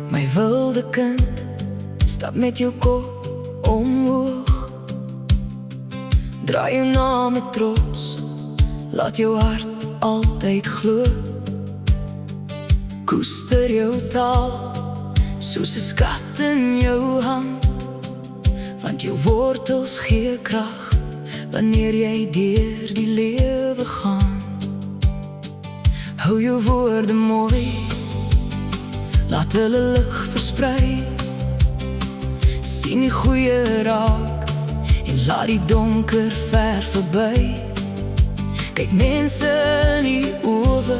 My wilde kind, stap met jou kop omhoog. Draai jou naam met trots, laat jou hart altyd glo. Koester jou taal, soos 'n skat in jou hand, want jou wortels gee krag, wanneer jy deur die lewe gaan. Hou jou woorde mooi, laat hulle lig versprei. Sien die goeie raak, en laat die donker ver verby. Kyk mense in die oë,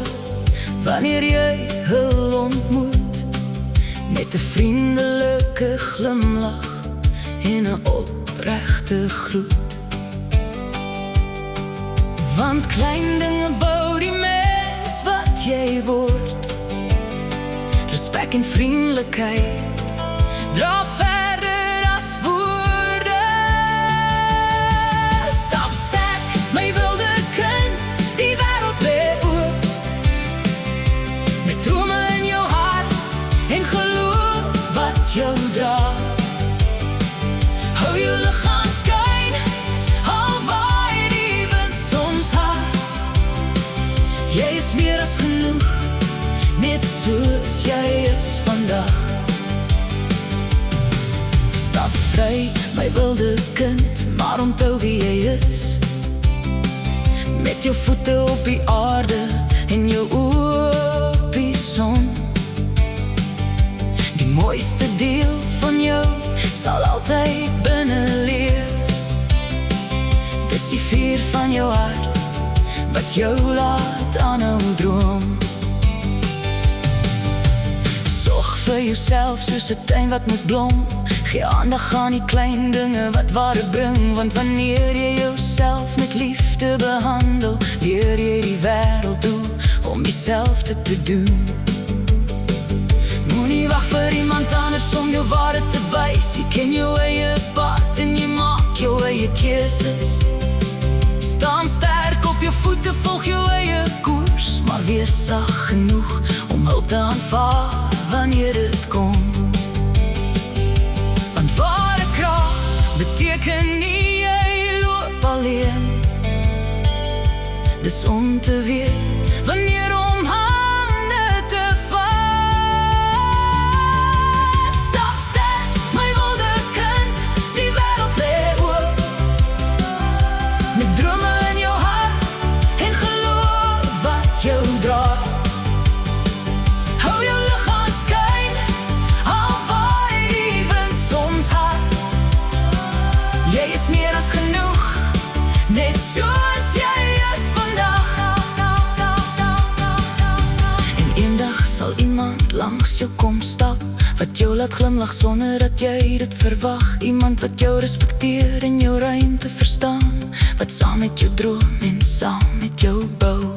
wanneer jy hulle ontmoet, met 'n vriendelike glimlach en 'n opregte groet. Want klein dinge bou die mens wat jy word. Respek en vriendelikheid dra verder as woorde. Stap sterk, my wilde kind, die wêreld weer oop. Met drome in jou hart en geloof wat jou dra. Hou jou lig aan skyn, al waai die wind soms hard. Jy is meer as genoeg, net soos jy is vandag. Stap vry, my wilde kind, maar onthou wie jy is. Met jou voete op die aarde en jou oë op die son. Die mooiste deel van jou sal altyd binne leef. Dis die vuur van jou hart wat jou laat aanhou droom. Vir jouself soos 'n tuin wat moet blom. Gee aandag aan die klein dinge wat ware bring. Want wanneer jy jouself met liefde behandel, leer jy die wêreld toe om dieselfde te doen. Moenie wag vir iemand anders om jou waarde te wys. Jy ken jou eie pad en jy maak jou eie keuses. Staan sterk op jou voete, volg jou eie koers, maar wees sag genoeg om hulp te aanvaar wanneer dit kom. Want ware krag beteken nie jy loop alleen. Dis om te weet wanneer om hande te vat. Stap sterk, my wilde kind, die wêreld lê oop. Met drome in jou hart en geloof wat jou dra. Hou jou lig aan skyn, al waai die wind soms hard. Jy is meer as genoeg, net soos jy is vandag. En eendag sal iemand langs jou kom stap, wat jou laat glimlag sonder dat jy dit verwag. Iemand wat jou respekteer en jou ruimte verstaan, wat saam met jou droom en saam met jou bou.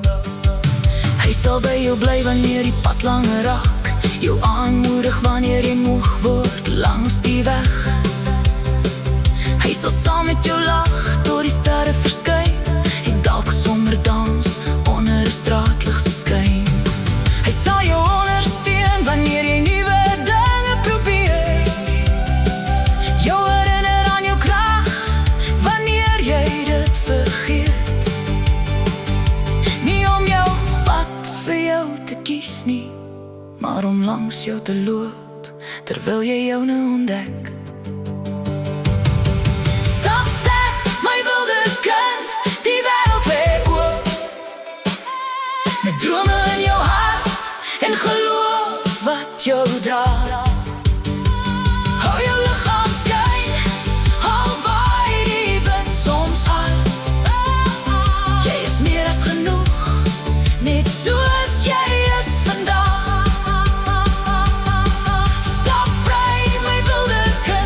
Hy sal by jou bly wanneer die pad langer raak, jou aanmoedig wanneer jy moeg word langs die weg. Hy sal saam met jou lag tot die sterre verskyn, en dalk sommer dans onder 'n straatlig se skyn. Hy sal jou ondersteun wanneer jy nuwe dinge probeer, jou herinner aan jou krag wanneer jy dit vergeet. Nie om jou pad vir jou te kies nie, maar om langs jou te loop, terwyl jy joune ontdek. Stap sterk, my wilde kind, die wêreld lê oop. Met drome in jou hart en geloof wat jou dra. Hou jou lig aan skyn, al waai die wind soms hard. Jy is meer as genoeg, net soos jy is vandag. Stap vry, my wilde kind.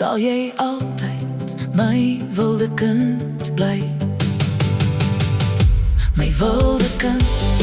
sal jy altyd my wilde kind bly. My wilde kind.